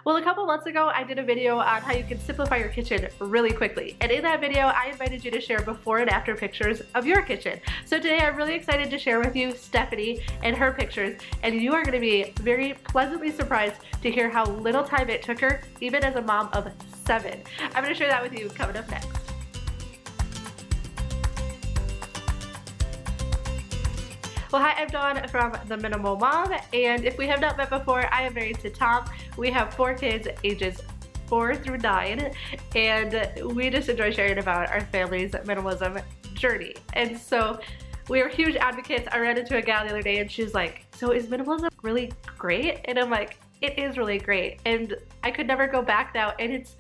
Well, a couple months ago, I did a video on how you can simplify your kitchen really quickly. And in that video, I invited you to share before and after pictures of your kitchen. So today, I'm really excited to share with you Stephanie and her pictures. And you are gonna be very pleasantly surprised to hear how little time it took her, even as a mom of 7. I'm gonna share that with you coming up next. Well, hi, I'm Dawn from The Minimal Mom, and if we have not met before, I am married to Tom. We have 4 kids, ages 4 through 9, and we just enjoy sharing about our family's minimalism journey. And so we are huge advocates. I ran into a gal the other day and she's like, so is minimalism really great? And I'm like, it is really great. And I could never go back now, and it's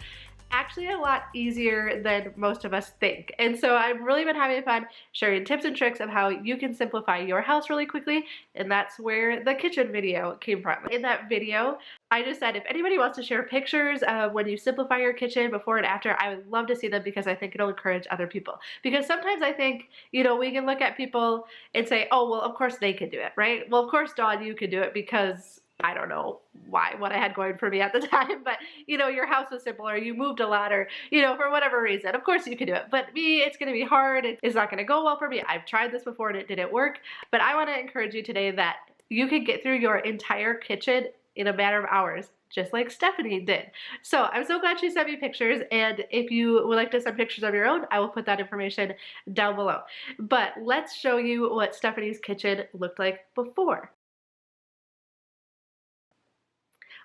actually a lot easier than most of us think. And so I've really been having fun sharing tips and tricks of how you can simplify your house really quickly, and that's where the kitchen video came from. In that video, I just said if anybody wants to share pictures of when you simplify your kitchen before and after, I would love to see them because I think it'll encourage other people. Because sometimes I think, you know, we can look at people and say, oh, well, of course they can do it, right? Well, of course, Dawn, you can do it because I don't know what I had going for me at the time, but you know, your house was simple, or you moved a lot, or you know, for whatever reason, of course you can do it. But me, it's gonna be hard. It's not gonna go well for me. I've tried this before and it didn't work. But I wanna encourage you today that you can get through your entire kitchen in a matter of hours, just like Stephanie did. So I'm so glad she sent me pictures, and if you would like to send pictures of your own, I will put that information down below. But let's show you what Stephanie's kitchen looked like before.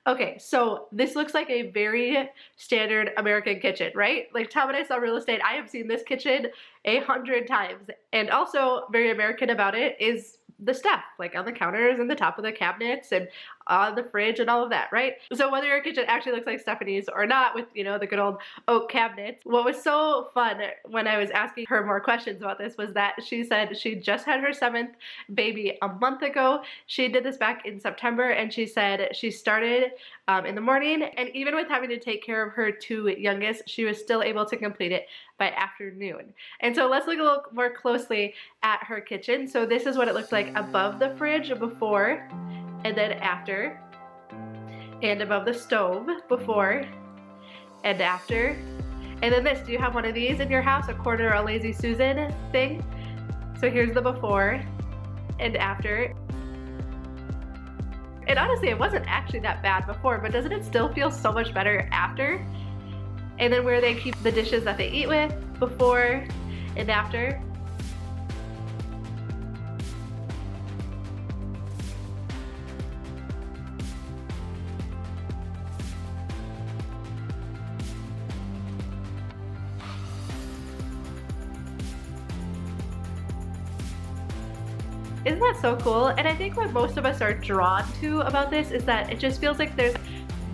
Okay, so this looks like a very standard American kitchen, right? Like Tom and I sell real estate. I have seen this kitchen 100 times. And also very American about it is the stuff, like on the counters and the top of the cabinets and on the fridge and all of that, right? So whether your kitchen actually looks like Stephanie's or not, with, you know, the good old oak cabinets, what was so fun when I was asking her more questions about this was that she said she just had her 7th baby a month ago. She did this back in September, and she said she started in the morning, and even with having to take care of her 2 youngest, she was still able to complete it by afternoon. And so let's look a little more closely at her kitchen. So this is what it looked like above the fridge before, and then after, and above the stove before and after. And then this, do you have one of these in your house, a quarter or a Lazy Susan thing? So here's the before and after. And honestly, it wasn't actually that bad before, but doesn't it still feel so much better after? And then where they keep the dishes that they eat with, before and after. Isn't that so cool? And I think what most of us are drawn to about this is that it just feels like there's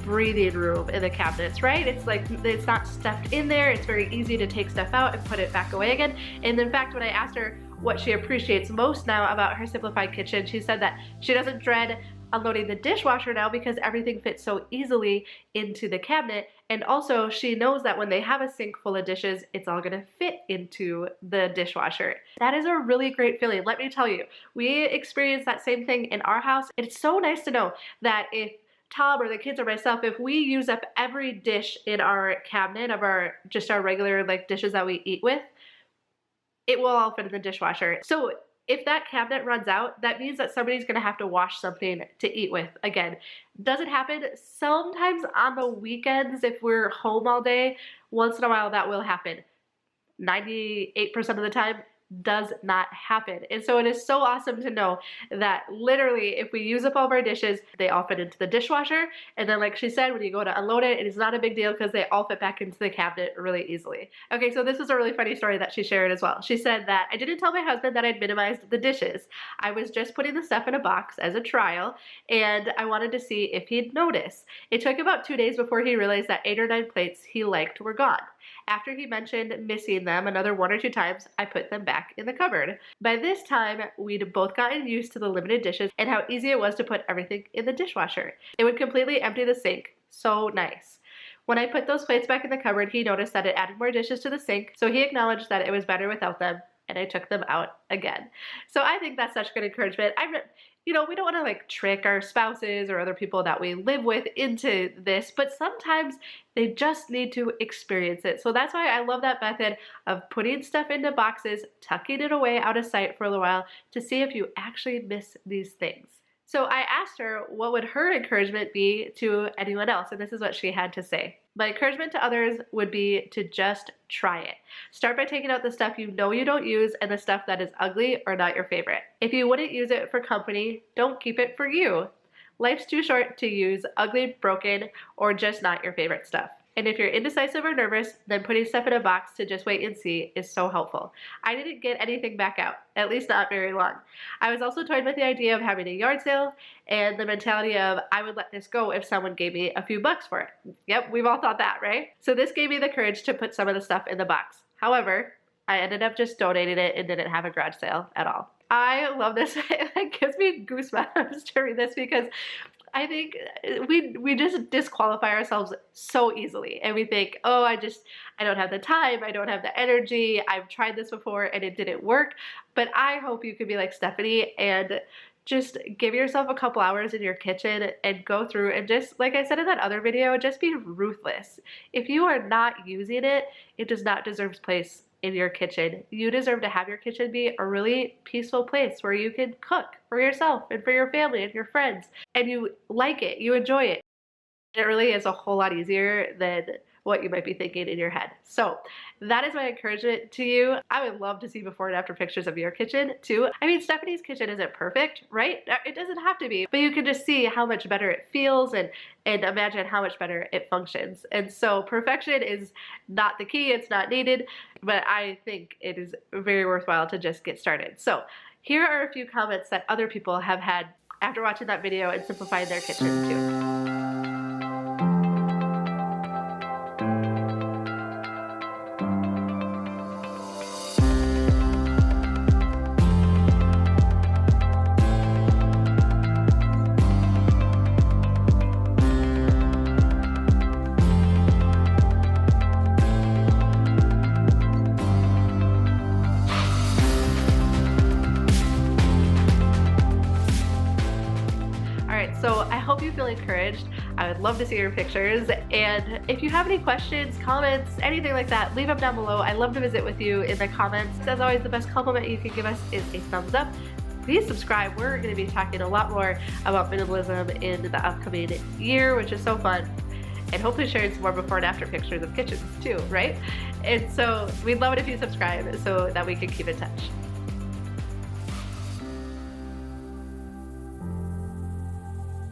breathing room in the cabinets, right? It's like it's not stuffed in there. It's very easy to take stuff out and put it back away again. And in fact, when I asked her what she appreciates most now about her simplified kitchen, she said that she doesn't dread unloading the dishwasher now because everything fits so easily into the cabinet. And also she knows that when they have a sink full of dishes, it's all gonna fit into the dishwasher. That is a really great feeling. Let me tell you, we experienced that same thing in our house. It's so nice to know that if Tom or the kids or myself, if we use up every dish in our cabinet of our regular like dishes that we eat with, it will all fit in the dishwasher. So if that cabinet runs out, that means that somebody's gonna have to wash something to eat with again. Does it happen? Sometimes on the weekends, if we're home all day, once in a while that will happen. 98% of the time, does not happen. And so it is so awesome to know that literally if we use up all of our dishes, they all fit into the dishwasher. And then like she said, when you go to unload it, it is not a big deal because they all fit back into the cabinet really easily. Okay, so this was a really funny story that she shared as well. She said that I didn't tell my husband that I'd minimized the dishes. I was just putting the stuff in a box as a trial, and I wanted to see if he'd notice. It took about 2 days before he realized that 8 or 9 plates he liked were gone. After he mentioned missing them another 1 or 2 times, I put them back in the cupboard. By this time, we'd both gotten used to the limited dishes and how easy it was to put everything in the dishwasher. It would completely empty the sink. So nice. When I put those plates back in the cupboard, he noticed that it added more dishes to the sink, so he acknowledged that it was better without them, and I took them out again. So I think that's such good encouragement. you know, we don't want to like trick our spouses or other people that we live with into this, but sometimes they just need to experience it. So that's why I love that method of putting stuff into boxes, tucking it away out of sight for a little while to see if you actually miss these things. So I asked her what would her encouragement be to anyone else, and this is what she had to say. My encouragement to others would be to just try it. Start by taking out the stuff you know you don't use and the stuff that is ugly or not your favorite. If you wouldn't use it for company, don't keep it for you. Life's too short to use ugly, broken, or just not your favorite stuff. And if you're indecisive or nervous, then putting stuff in a box to just wait and see is so helpful. I didn't get anything back out, at least not very long. I was also toyed with the idea of having a yard sale and the mentality of I would let this go if someone gave me a few bucks for it. Yep, we've all thought that, right? So this gave me the courage to put some of the stuff in the box. However, I ended up just donating it and didn't have a garage sale at all. I love this. It gives me goosebumps to read this because I think we just disqualify ourselves so easily, and we think, oh, I don't have the time, I don't have the energy, I've tried this before and it didn't work. But I hope you could be like Stephanie and just give yourself a couple hours in your kitchen and go through and just, like I said in that other video, just be ruthless. If you are not using it, it does not deserve place in your kitchen. You deserve to have your kitchen be a really peaceful place where you can cook for yourself and for your family and your friends, and you like it, you enjoy it. It really is a whole lot easier than what you might be thinking in your head. So that is my encouragement to you. I would love to see before and after pictures of your kitchen too. I mean, Stephanie's kitchen isn't perfect, right? It doesn't have to be, but you can just see how much better it feels and imagine how much better it functions. And so perfection is not the key, it's not needed, but I think it is very worthwhile to just get started. So here are a few comments that other people have had after watching that video and simplifying their kitchen too. So I hope you feel encouraged. I would love to see your pictures. And if you have any questions, comments, anything like that, leave them down below. I love to visit with you in the comments. As always, the best compliment you can give us is a thumbs up. Please subscribe. We're going to be talking a lot more about minimalism in the upcoming year, which is so fun. And hopefully sharing some more before and after pictures of kitchens too, right? And so we'd love it if you subscribe so that we can keep in touch.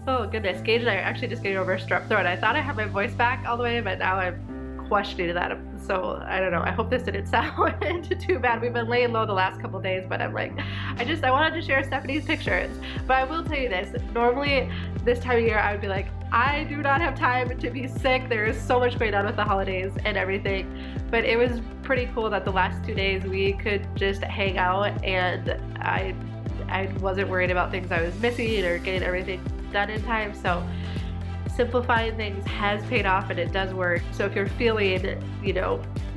Oh goodness, Gage and I are actually just getting over strep throat. I thought I had my voice back all the way, but now I'm questioning that. So I don't know. I hope this didn't sound too bad. We've been laying low the last couple days, but I'm like, I wanted to share Stephanie's pictures. But I will tell you this, normally this time of year I would be like, I do not have time to be sick. There is so much going on with the holidays and everything. But it was pretty cool that the last 2 days we could just hang out, and I wasn't worried about things I was missing or getting everything done in time. So simplifying things has paid off and it does work. So if you're feeling,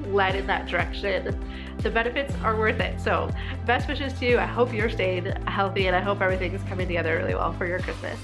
led in that direction, the benefits are worth it. So best wishes to you. I hope you're staying healthy and I hope everything is coming together really well for your Christmas.